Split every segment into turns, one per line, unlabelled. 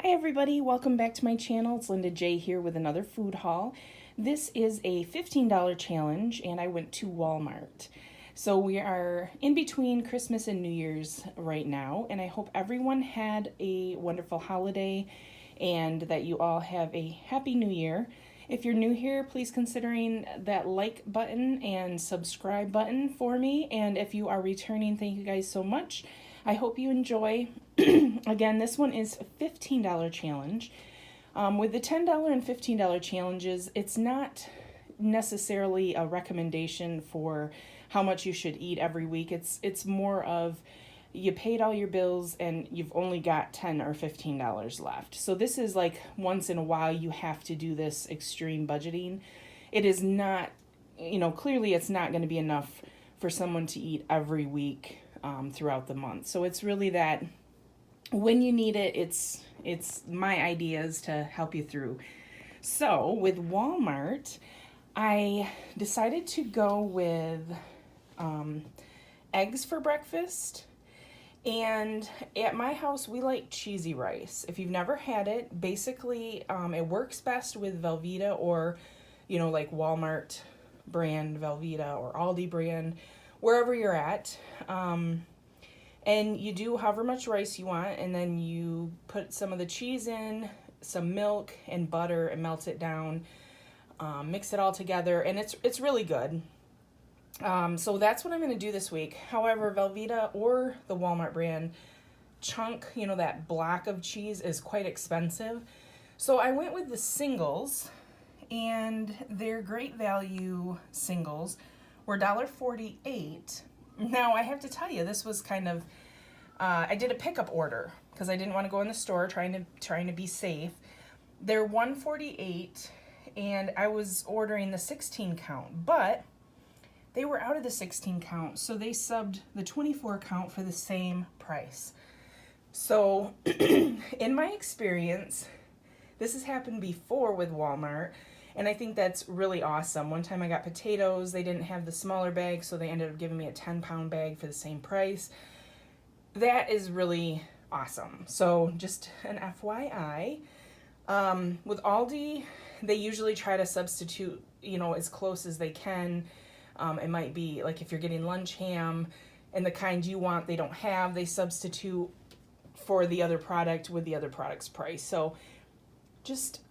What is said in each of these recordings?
Hi everybody, welcome back to my channel. It's Linda J here with another food haul. This is a $15 challenge and I went to Walmart. So we are in between Christmas and New Year's right now, and I hope everyone had a wonderful holiday and that you all have a happy new year. If you're new here, please considering that like button and subscribe button for me. And if you are returning, thank you guys so much. I hope you enjoy. Again, this one is a $15 challenge. With the $10 and $15 challenges, it's not necessarily a recommendation for how much you should eat every week. It's more of you paid all your bills and you've only got $10 or $15 left. So this is like once in a while you have to do this extreme budgeting. It is not, clearly it's not going to be enough for someone to eat every week throughout the month. So it's really that when you need it, it's my ideas to help you through. So with Walmart, I decided to go with eggs for breakfast. And at my house, we like cheesy rice. If you've never had it, basically it works best with Velveeta or, like Walmart brand Velveeta or Aldi brand, wherever you're at. And you do however much rice you want, and then you put some of the cheese in, some milk and butter, and melt it down. Mix it all together, and it's really good. So that's what I'm going to do this week. However, Velveeta or the Walmart brand chunk, that block of cheese is quite expensive. So I went with the singles, and their great value singles were $1.48. Now I have to tell you, this was kind of, I did a pickup order because I didn't want to go in the store trying to be safe. They're $1.48, and I was ordering the 16 count, but they were out of the 16 count, so they subbed the 24 count for the same price. So in my experience, this has happened before with Walmart, and I think that's really awesome. One time I got potatoes, they didn't have the smaller bag, so they ended up giving me a 10-pound bag for the same price. That is really awesome. So just an FYI. With Aldi, they usually try to substitute, as close as they can. It might be like if you're getting lunch ham and the kind you want they don't have, they substitute for the other product with the other product's price. So just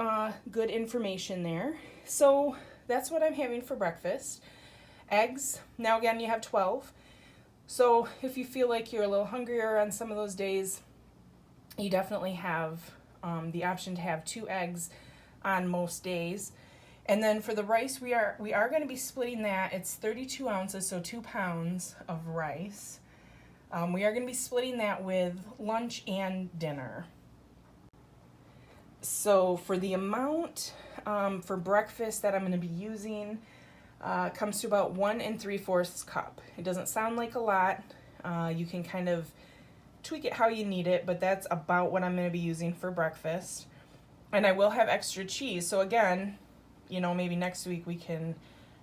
good information there. So that's what I'm having for breakfast. Eggs. Now again, you have 12. So if you feel like you're a little hungrier on some of those days, you definitely have the option to have 2 eggs on most days. And then for the rice, we are going to be splitting that. It's 32 ounces, so 2 pounds of rice. We are going to be splitting that with lunch and dinner. So for the amount for breakfast that I'm going to be using, comes to about 1 3/4 cup. It doesn't sound like a lot. You can kind of tweak it how you need it, but that's about what I'm going to be using for breakfast. And I will have extra cheese. So again, maybe next week we can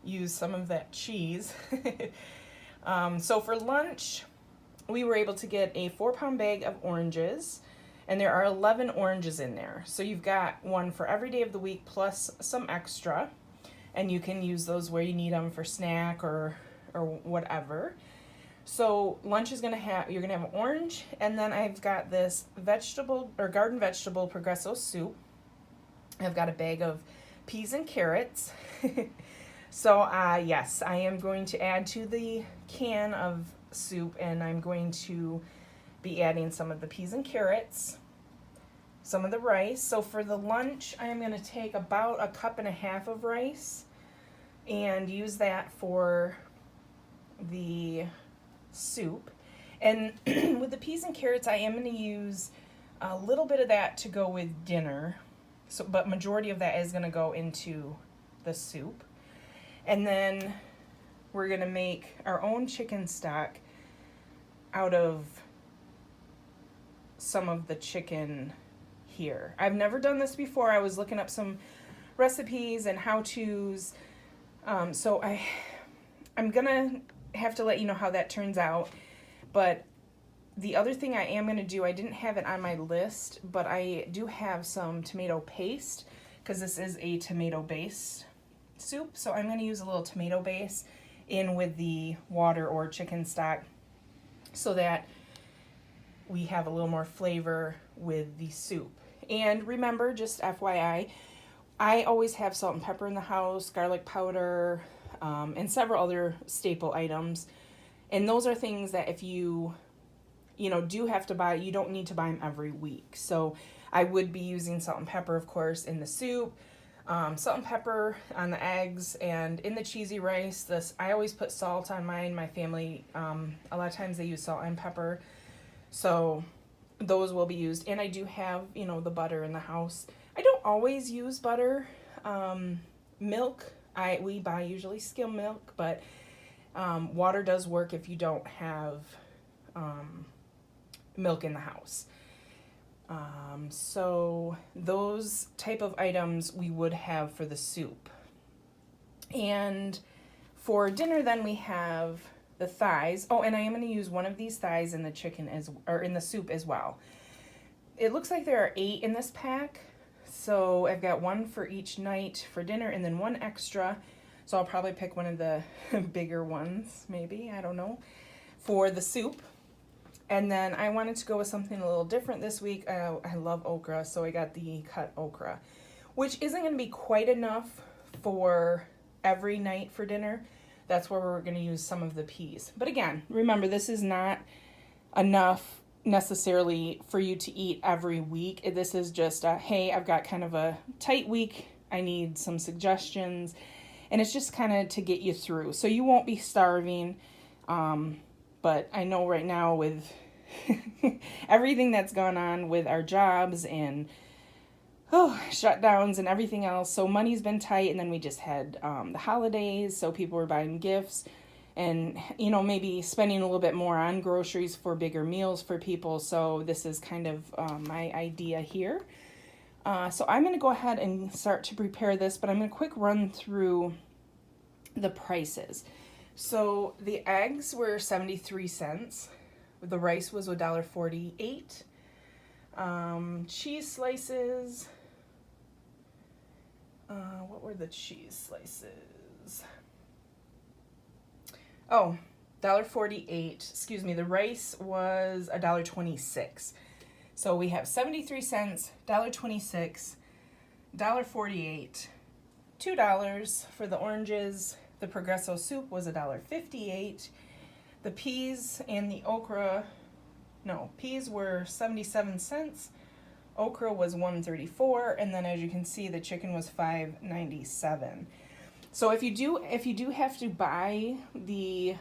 use some of that cheese. So for lunch, we were able to get a 4-pound bag of oranges, and there are 11 oranges in there. So you've got one for every day of the week plus some extra, and you can use those where you need them for snack or whatever. So lunch is you're gonna have an orange, and then I've got this vegetable or garden vegetable Progresso soup. I've got a bag of peas and carrots. So yes, I am going to add to the can of soup, and I'm going to be adding some of the peas and carrots, some of the rice. So for the lunch, I am going to take about 1.5 cups of rice and use that for the soup. And with the peas and carrots, I am going to use a little bit of that to go with dinner. So, but majority of that is going to go into the soup. And then we're going to make our own chicken stock out of some of the chicken here. I've never done this before. I was looking up some recipes and how-tos. So I'm going to have to let you know how that turns out. But The other thing I am going to do, I didn't have it on my list, but I do have some tomato paste because this is a tomato-based soup. So I'm going to use a little tomato base in with the water or chicken stock so that we have a little more flavor with the soup. And remember, just FYI, I always have salt and pepper in the house, garlic powder, and several other staple items. And those are things that if you do have to buy, you don't need to buy them every week. So I would be using salt and pepper, of course, in the soup, salt and pepper on the eggs, and in the cheesy rice. I always put salt on mine. My family, a lot of times they use salt and pepper. So those will be used. And I do have, the butter in the house. I don't always use butter. Milk, we buy usually skim milk, but water does work if you don't have milk in the house. So those type of items we would have for the soup. And for dinner then we have the thighs. Oh, and I am going to use one of these thighs in the in the soup as well. It looks like there are 8 in this pack. So I've got one for each night for dinner and then one extra. So I'll probably pick one of the bigger ones, maybe, I don't know, for the soup. And then I wanted to go with something a little different this week. I love okra, so I got the cut okra, which isn't going to be quite enough for every night for dinner. That's where we're going to use some of the peas. But again, remember, this is not enough necessarily for you to eat every week. This is just hey, I've got kind of a tight week. I need some suggestions. And it's just kind of to get you through. So you won't be starving. But I know right now with everything that's gone on with our jobs and shutdowns and everything else, so money's been tight. And then we just had the holidays, so people were buying gifts and, maybe spending a little bit more on groceries for bigger meals for people. So this is kind of my idea here. So I'm going to go ahead and start to prepare this, but I'm going to quick run through the prices. So the eggs were 73 cents. The rice was $1.48. Cheese slices. What were the cheese slices? Oh, $1.48. Excuse me. The rice was $1.26. So we have 73 cents, $1.26, $1.48, $2 for the oranges. The Progresso soup was $1.58. The peas and the okra, peas were 77 cents. Okra was $1.34, and then as you can see, the chicken was $5.97. So if you do have to buy the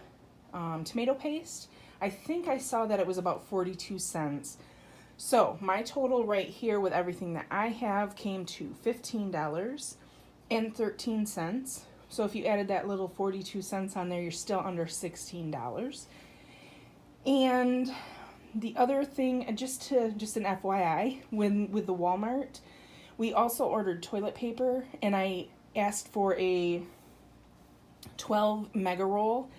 tomato paste, I think I saw that it was about 42 cents. So my total right here with everything that I have came to $15.13. So if you added that little 42 cents on there, you're still under $16. And the other thing, just an FYI, with the Walmart, we also ordered toilet paper, and I asked for a 12 mega roll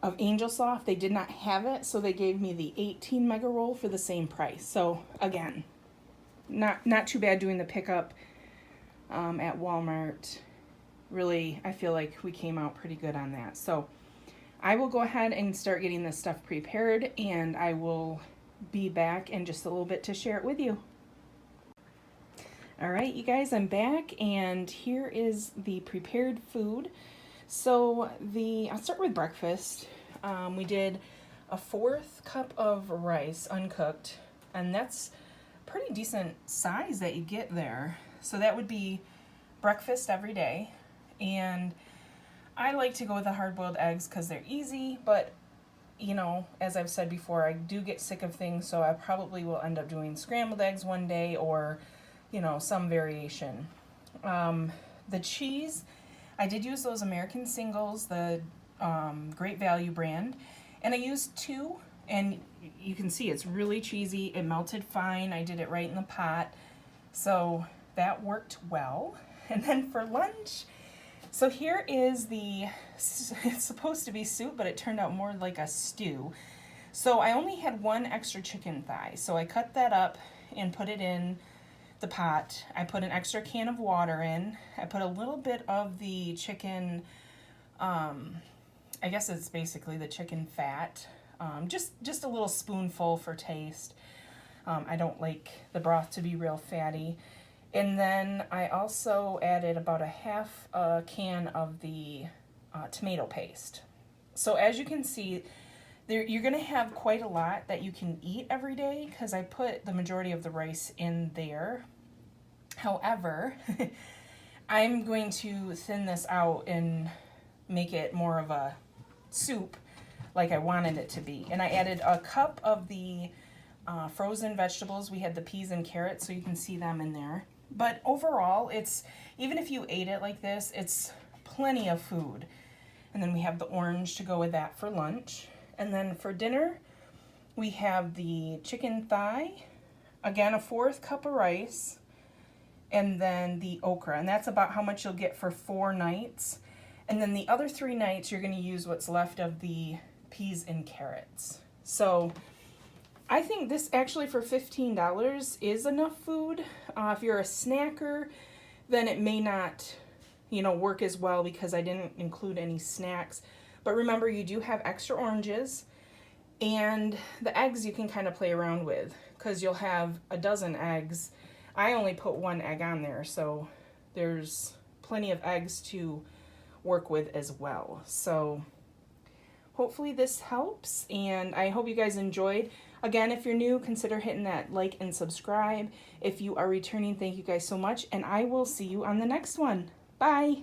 of Angel Soft. They did not have it, so they gave me the 18 mega roll for the same price. So again, not too bad doing the pickup at Walmart. Really, I feel like we came out pretty good on that. So I will go ahead and start getting this stuff prepared, and I will be back in just a little bit to share it with you. All right, you guys, I'm back, and here is the prepared food. So I'll start with breakfast. We did a 1/4 cup of rice, uncooked, and that's a pretty decent size that you get there. So that would be breakfast every day. And I like to go with the hard-boiled eggs because they're easy, but as I've said before, I do get sick of things, so I probably will end up doing scrambled eggs one day or, some variation. The cheese, I did use those American Singles, the Great Value brand, and I used 2, and you can see it's really cheesy. It melted fine. I did it right in the pot, so that worked well. And then for lunch, so here is it's supposed to be soup, but it turned out more like a stew. So I only had one extra chicken thigh. So I cut that up and put it in the pot. I put an extra can of water in. I put a little bit of the chicken, I guess it's basically the chicken fat. Just a little spoonful for taste. I don't like the broth to be real fatty. And then I also added about a half a can of the tomato paste. So as you can see, you're going to have quite a lot that you can eat every day because I put the majority of the rice in there. However, I'm going to thin this out and make it more of a soup like I wanted it to be. And I added a cup of the frozen vegetables. We had the peas and carrots, so you can see them in there. But overall, even if you ate it like this, it's plenty of food. And then we have the orange to go with that for lunch. And then for dinner, we have the chicken thigh, again, a 1/4 cup of rice, and then the okra. And that's about how much you'll get for 4 nights. And then the other 3 nights, you're going to use what's left of the peas and carrots. So I think this actually for $15 is enough food. If you're a snacker, then it may not, work as well because I didn't include any snacks. But remember, you do have extra oranges, and the eggs you can kind of play around with because you'll have a dozen eggs. I only put 1 egg on there, so there's plenty of eggs to work with as well. So hopefully this helps, and I hope you guys enjoyed. Again, if you're new, consider hitting that like and subscribe. If you are returning, thank you guys so much, and I will see you on the next one. Bye!